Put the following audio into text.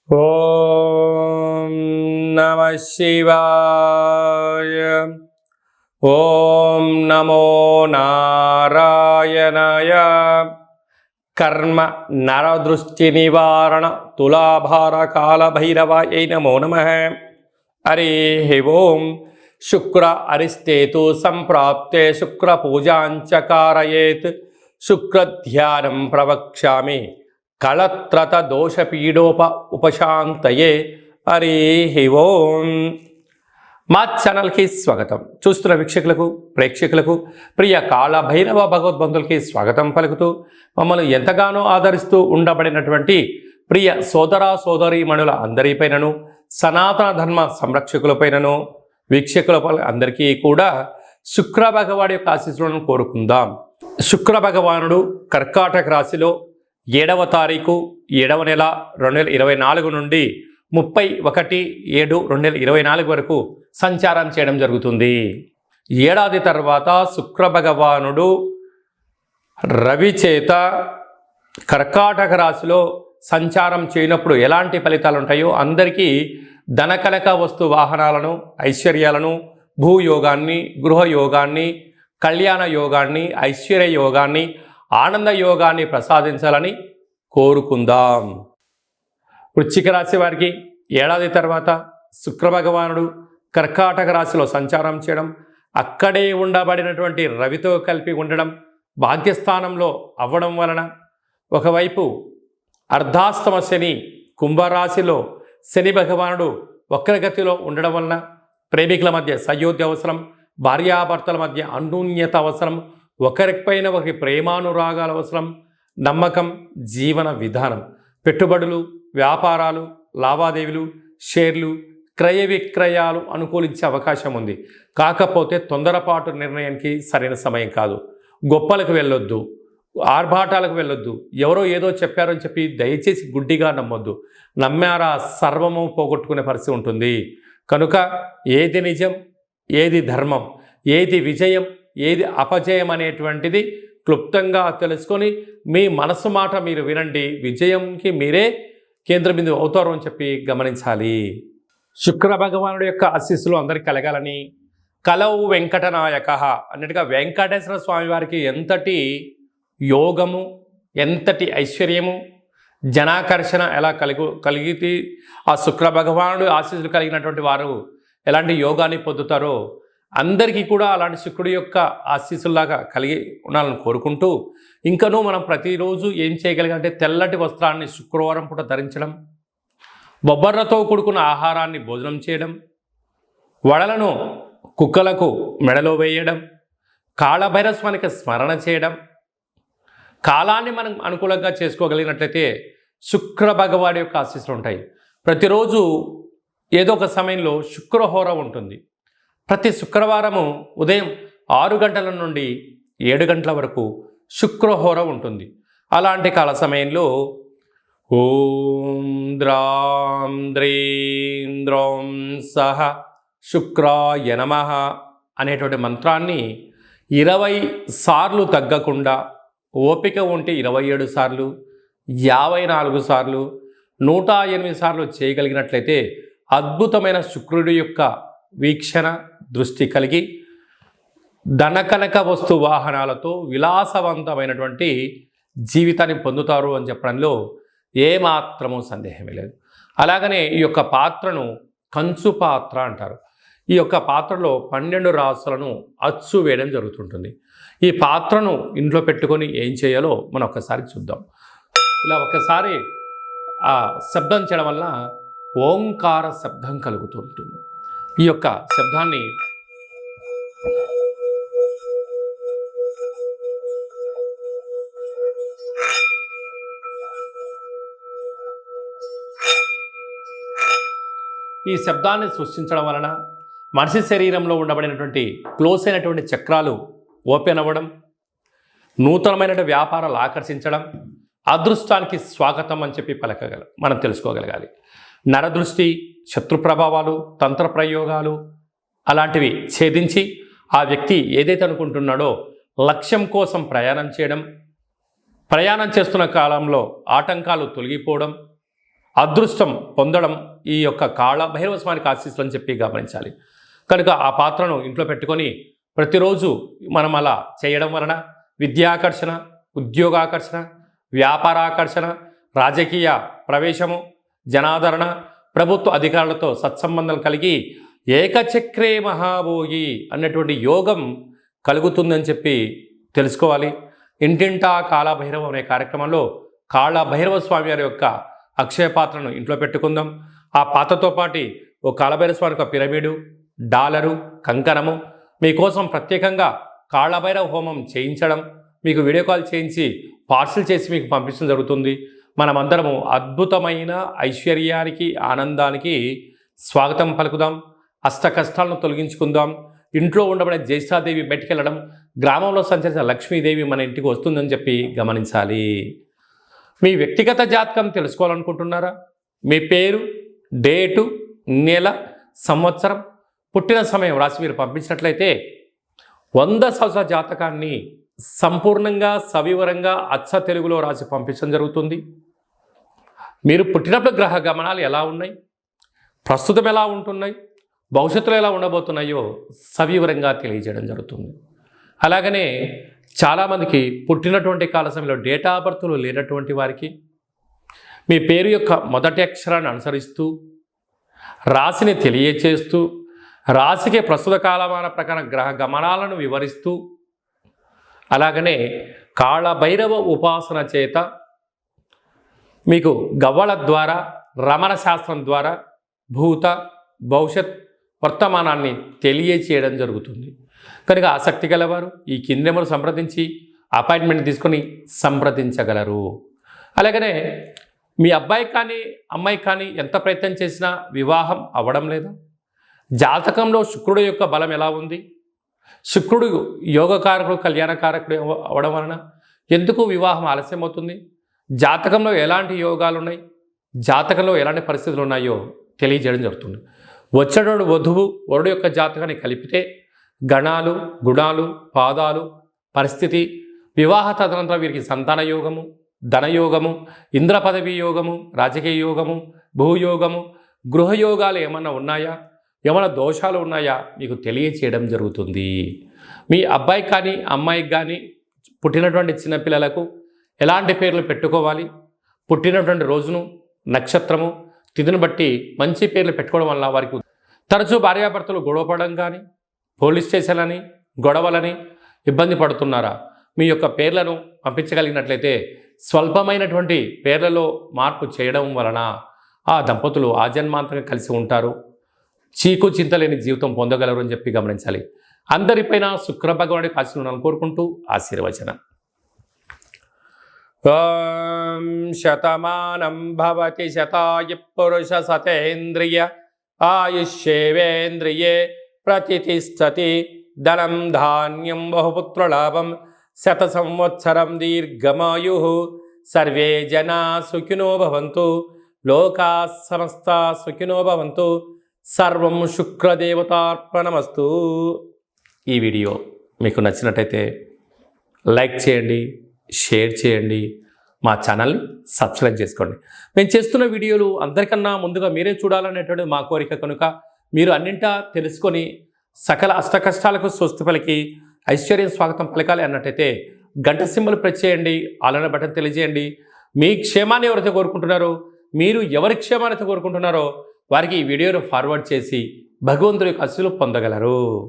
ఓం నమః శివాయ. ఓం నమో నారాయణాయ. కర్మ నరదృష్టి నివారణ తులాభార కాల భైరవాయ నమో నమః. హరి ఓం. శుక్ర అరిష్టేతు సంప్రాప్తే శుక్ర పూజాంచ కారయేత్. శుక్రధ్యానం ప్రవక్ష్యామి కళత్రత దోషపీడోప ఉపశాంతయే. హరి ఓం. మా ఛానల్కి స్వాగతం. చూస్తున్న వీక్షకులకు ప్రేక్షకులకు ప్రియ కాళభైరవ భగవద్బంధులకి స్వాగతం పలుకుతూ మమ్మల్ని ఎంతగానో ఆదరిస్తూ ఉండబడినటువంటి ప్రియ సోదర సోదరీమణుల అందరిపైనను సనాతన ధర్మ సంరక్షకులపైనను వీక్షకులపై అందరికీ కూడా శుక్ర భగవాడి యొక్క ఆశీస్సులను కోరుకుందాం. శుక్ర భగవానుడు కర్కాటక రాశిలో 7వ తారీఖు 7వ నెల 2024 నుండి 31/7/2024 వరకు సంచారం చేయడం జరుగుతుంది. ఏడాది తర్వాత శుక్ర భగవానుడు రవి చేత కర్కాటక రాశిలో సంచారం చేయనప్పుడు ఎలాంటి ఫలితాలు ఉంటాయో అందరికీ ధనకనక వస్తు వాహనాలను, ఐశ్వర్యాలను, భూయోగాన్ని, గృహయోగాన్ని, కళ్యాణ యోగాన్ని, ఐశ్వర్య యోగాన్ని, ఆనంద యోగాన్ని ప్రసాదించాలని కోరుకుందాం. వృశ్చిక రాశి వారికి ఏడాది తర్వాత శుక్ర భగవానుడు కర్కాటక రాశిలో సంచారం చేయడం, అక్కడే ఉండబడినటువంటి రవితో కలిపి ఉండడం, భాగ్యస్థానంలో అవ్వడం వలన ఒకవైపు అర్ధాస్తమ శని కుంభరాశిలో శని భగవానుడు వక్రగతిలో ఉండడం వలన ప్రేమికుల మధ్య సయోధ్య అవసరం, భార్యాభర్తల మధ్య అన్యోన్యత అవసరం, ఒకరిపైన ఒకరి ప్రేమానురాగాల అవసరం, నమ్మకం, జీవన విధానం, పెట్టుబడులు, వ్యాపారాలు, లావాదేవీలు, షేర్లు, క్రయ విక్రయాలు అనుకూలించే అవకాశం ఉంది. కాకపోతే తొందరపాటు నిర్ణయానికి సరైన సమయం కాదు. గొప్పలకు వెళ్ళొద్దు, ఆర్భాటాలకు వెళ్ళొద్దు. ఎవరో ఏదో చెప్పారని చెప్పి దయచేసి గుడ్డిగా నమ్మొద్దు. నమ్మారా సర్వము పోగొట్టుకునే పరిస్థితి ఉంటుంది. కనుక ఏది నిజం, ఏది ధర్మం, ఏది విజయం, ఏది అపజయం అనేటువంటిది క్లుప్తంగా తెలుసుకొని మీ మనసు మాట మీరు వినండి. విజయంకి మీరే కేంద్ర బిందువు అవుతారు అని చెప్పి గమనించాలి. శుక్ర భగవానుడి యొక్క ఆశీస్సులు అందరికీ కలగాలని కలవు వెంకటనాయక అన్నట్టుగా వెంకటేశ్వర స్వామి వారికి ఎంతటి యోగము, ఎంతటి ఐశ్వర్యము, జనాకర్షణ ఎలా కలిగితే ఆ శుక్ర భగవానుడు ఆశీస్సులు కలిగినటువంటి వారు ఎలాంటి యోగాన్ని పొందుతారో అందరికీ కూడా అలాంటి శుక్రుడి యొక్క ఆశీస్సుల్లాగా కలిగి ఉండాలని కోరుకుంటూ, ఇంకనూ మనం ప్రతిరోజు ఏం చేయగలిగాలంటే తెల్లటి వస్త్రాన్ని శుక్రవారం పూట ధరించడం, బొబ్బర్లతో కూడుకున్న ఆహారాన్ని భోజనం చేయడం, వడలను కుక్కలకు మెడలో వేయడం, కాళభైరస్వానికి స్మరణ చేయడం, కాలాన్ని మనం అనుకూలంగా చేసుకోగలిగినట్లయితే శుక్ర భగవాడి యొక్క ఆశీస్సులు ఉంటాయి. ప్రతిరోజు ఏదో ఒక సమయంలో శుక్రహోర ఉంటుంది. ప్రతి శుక్రవారము ఉదయం 6 గంటల నుండి 7 గంటల వరకు శుక్రహోర ఉంటుంది. అలాంటి కాల సమయంలో ఓం ద్రాం ద్రీం ద్రౌం సహ శుక్రాయ నమః అనేటువంటి మంత్రాన్ని 20 సార్లు తగ్గకుండా, ఓపిక ఉంటే 27 సార్లు, 54 సార్లు, 108 సార్లు చేయగలిగినట్లయితే అద్భుతమైన శుక్రుడి యొక్క వీక్షణ దృష్టి కలిగి ధనకనక వస్తు వాహనాలతో విలాసవంతమైనటువంటి జీవితాన్ని పొందుతారు అని చెప్పడంలో ఏమాత్రమూ సందేహమే లేదు. అలాగనే ఈ యొక్క పాత్రను కంచు పాత్ర అంటారు. ఈ యొక్క పాత్రలో 12 రాసులను అచ్చు వేయడం జరుగుతుంటుంది. ఈ పాత్రను ఇంట్లో పెట్టుకొని ఏం చేయాలో మనం ఒక్కసారి చూద్దాం. ఇలా ఒక్కసారి ఆ శబ్దం చేయడం వల్ల ఓంకార శబ్దం కలుగుతూ ఉంటుంది. ఈ యొక్క శబ్దాన్ని సృష్టించడం వలన మనిషి శరీరంలో ఉండబడినటువంటి క్లోజ్ అయినటువంటి చక్రాలు ఓపెన్ అవ్వడం, నూతనమైనటువంటి వ్యాపారాలు ఆకర్షించడం, అదృష్టానికి స్వాగతం అని చెప్పి మనం తెలుసుకోగలగాలి. నరదృష్టి, శత్రు ప్రభావాలు, తంత్ర ప్రయోగాలు అలాంటివి ఛేదించి ఆ వ్యక్తి ఏదైతే అనుకుంటున్నాడో లక్ష్యం కోసం ప్రయాణం చేయడం, ప్రయాణం చేస్తున్న కాలంలో ఆటంకాలు తొలగిపోవడం, అదృష్టం పొందడం ఈ యొక్క కాళ భైరవ స్వామికి ఆశీస్సులు అని చెప్పి గమనించాలి. కనుక ఆ పాత్రను ఇంట్లో పెట్టుకొని ప్రతిరోజు మనం అలా చేయడం వలన విద్యాకర్షణ, ఉద్యోగాకర్షణ, వ్యాపారాకర్షణ, రాజకీయ ప్రవేశము, జనాదరణ, ప్రభుత్వ అధికారులతో సత్సంబంధం కలిగి ఏకచక్రే మహాభోగి అన్నటువంటి యోగం కలుగుతుందని చెప్పి తెలుసుకోవాలి. ఇంటింటా కాళభైరవం అనే కార్యక్రమంలో కాళభైరవ స్వామి వారి యొక్క అక్షయ పాత్రను ఇంట్లో పెట్టుకుందాం. ఆ పాత్రతో పాటు ఓ కాళభైరవ స్వామి యొక్క పిరమిడు, డాలరు, కంకణము మీకోసం ప్రత్యేకంగా కాళభైరవ హోమం చేయించడం, మీకు వీడియో కాల్ చేయించి పార్సిల్ చేసి మీకు పంపించడం జరుగుతుంది. మనమందరము అద్భుతమైన ఐశ్వర్యానికి, ఆనందానికి స్వాగతం పలుకుదాం. అష్ట కష్టాలను తొలగించుకుందాం. ఇంట్లో ఉండబడే జ్యేష్ఠాదేవి బయటికెళ్ళడం, గ్రామంలో సంచరించిన లక్ష్మీదేవి మన ఇంటికి వస్తుందని చెప్పి గమనించాలి. మీ వ్యక్తిగత జాతకం తెలుసుకోవాలనుకుంటున్నారా? మీ పేరు, డేటు, నెల, సంవత్సరం, పుట్టిన సమయం రాసి మీరు పంపించినట్లయితే 100 సంవత్సరాల జాతకాన్ని సంపూర్ణంగా సవివరంగా అచ్చ తెలుగులో రాసి పంపించడం జరుగుతుంది. మీరు పుట్టినప్పుడు గ్రహ గమనాలు ఎలా ఉన్నాయి, ప్రస్తుతం ఎలా ఉంటున్నాయి, భవిష్యత్తులో ఎలా ఉండబోతున్నాయో సవివరంగా తెలియజేయడం జరుగుతుంది. అలాగనే చాలామందికి పుట్టినటువంటి కాల సమయంలో డేటా ఆఫ్ బర్త్లు లేనటువంటి వారికి మీ పేరు యొక్క మొదటి అక్షరాన్ని అనుసరిస్తూ రాశిని తెలియచేస్తూ రాశికి ప్రస్తుత కాలమాన ప్రకారం గ్రహ గమనాలను వివరిస్తూ అలాగనే కాళభైరవ ఉపాసన చేత మీకు గవ్వల ద్వారా, రమణ శాస్త్రం ద్వారా భూత, భవిష్యత్, వర్తమానాన్ని తెలియచేయడం జరుగుతుంది. కనుక ఆసక్తి గలవారు ఈ కింది నెంబర్ సంప్రదించి అపాయింట్మెంట్ తీసుకొని సంప్రదించగలరు. అలాగనే మీ అబ్బాయి కానీ అమ్మాయి కానీ ఎంత ప్రయత్నం చేసినా వివాహం అవ్వడం లేదా? జాతకంలో శుక్రుడు యొక్క బలం ఎలా ఉంది? శుక్రుడు యోగకారకుడు, కళ్యాణకారకుడు అవ్వడం వలన ఎందుకు వివాహం ఆలస్యం అవుతుంది? జాతకంలో ఎలాంటి యోగాలు ఉన్నాయి, జాతకంలో ఎలాంటి పరిస్థితులు ఉన్నాయో తెలియజేయడం జరుగుతుంది. వచ్చేటోడు వధువు వరుడు యొక్క జాతకాన్ని కలిపితే గణాలు, గుణాలు, పాదాలు, పరిస్థితి, వివాహ తదనంతరం వీరికి సంతాన యోగము, ధనయోగము, ఇంద్ర పదవి యోగము, రాజకీయ యోగము, భూయోగము, గృహయోగాలు ఏమన్నా ఉన్నాయా, ఏమైనా దోషాలు ఉన్నాయా మీకు తెలియచేయడం జరుగుతుంది. మీ అబ్బాయికి కానీ అమ్మాయికి కానీ పుట్టినటువంటి చిన్నపిల్లలకు ఎలాంటి పేర్లు పెట్టుకోవాలి, పుట్టినటువంటి రోజును, నక్షత్రము, తిథిని బట్టి మంచి పేర్లు పెట్టుకోవడం వల్ల వారికి తరచూ భార్యాభర్తలు గొడవపడడం కానీ, పోలీస్ స్టేషన్లని, గొడవలని ఇబ్బంది పడుతున్నారా? మీ యొక్క పేర్లను పంపించగలిగినట్లయితే స్వల్పమైనటువంటి పేర్లలో మార్పు చేయడం వలన ఆ దంపతులు ఆజన్మాంతంగా కలిసి ఉంటారు, చీకు చింతలేని జీవితం పొందగలరు అని చెప్పి గమనించాలి. అందరిపైన శుక్ర భగవానుడి ఆశీర్వాదాలను కోరుకుంటూ ఆశీర్వచనం. ఓం శతమానం భవతి శతాయు పురుష సతేంద్రియ ఆయుష్యేవేంద్రియే ప్రతిష్టతి ధనం ధాన్యం బహుపుత్రలాభం శత సంవత్సరం దీర్ఘమాయు సర్వే జనా సుఖినో భవంతు లోకా సమస్తా సుఖినో భవంతు సర్వం శుక్రదేవతార్పణమస్తు. ఈ వీడియో మీకు నచ్చినట్టయితే లైక్ చేయండి, షేర్ చేయండి, మా ఛానల్ని సబ్స్క్రైబ్ చేసుకోండి. మేము చేస్తున్న వీడియోలు అందరికన్నా ముందుగా మీరే చూడాలనేటువంటి మా కోరిక. కనుక మీరు అన్నింటా తెలుసుకొని సకల అష్టకష్టాలకు స్వస్తి పలికి ఐశ్వర్యం స్వాగతం పలకాలి అన్నట్టయితే గంట సింబల్ ప్రెస్ చేయండి, ఆలన బటన్ తెలియజేయండి. మీ క్షేమాన్ని ఎవరైతే కోరుకుంటున్నారో, మీరు ఎవరి క్షేమాన్ని కోరుకుంటున్నారో వారికి ఈ వీడియోను ఫార్వర్డ్ చేసి భగవంతుడి యొక్క ఆశీస్సులు పొందగలరు.